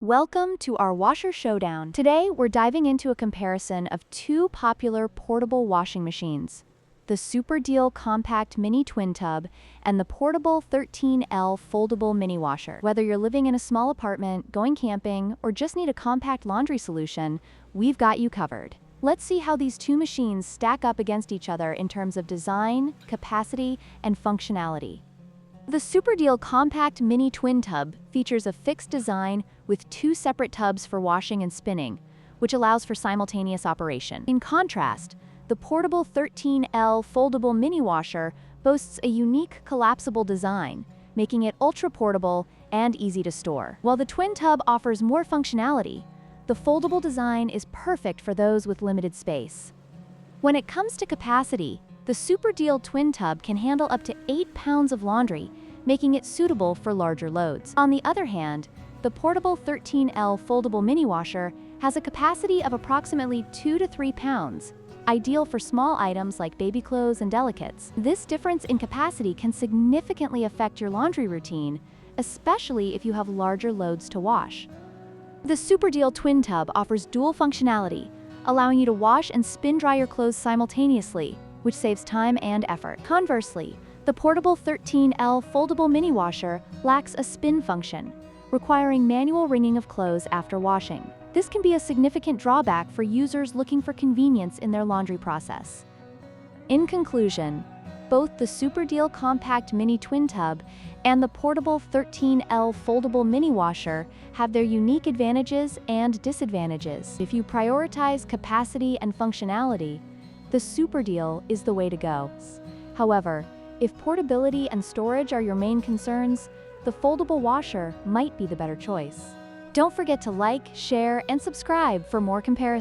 Welcome to our washer showdown. Today, we're diving into a comparison of two popular portable washing machines, the Super Deal Compact Mini Twin Tub and the Portable 13L Foldable Mini Washer. Whether you're living in a small apartment, going camping, or just need a compact laundry solution, we've got you covered. Let's see how these two machines stack up against each other in terms of design, capacity, and functionality. The Super Deal Compact Mini Twin Tub features a fixed design with two separate tubs for washing and spinning, which allows for simultaneous operation. In contrast, the Portable 13L Foldable Mini Washer boasts a unique collapsible design, making it ultra-portable and easy to store. While the Twin Tub offers more functionality, the foldable design is perfect for those with limited space. When it comes to capacity, the Super Deal Twin Tub can handle up to 8 pounds of laundry, making it suitable for larger loads. On the other hand, the Portable 13L Foldable Mini Washer has a capacity of approximately 2 to 3 pounds, ideal for small items like baby clothes and delicates. This difference in capacity can significantly affect your laundry routine, especially if you have larger loads to wash. The Super Deal Twin Tub offers dual functionality, allowing you to wash and spin dry your clothes simultaneously, which saves time and effort. Conversely, the Portable 13L Foldable Mini Washer lacks a spin function, requiring manual wringing of clothes after washing. This can be a significant drawback for users looking for convenience in their laundry process. In conclusion, both the Super Deal Compact Mini Twin Tub and the Portable 13L Foldable Mini Washer have their unique advantages and disadvantages. If you prioritize capacity and functionality, the Super Deal is the way to go. However, if portability and storage are your main concerns, the foldable washer might be the better choice. Don't forget to like, share, and subscribe for more comparisons.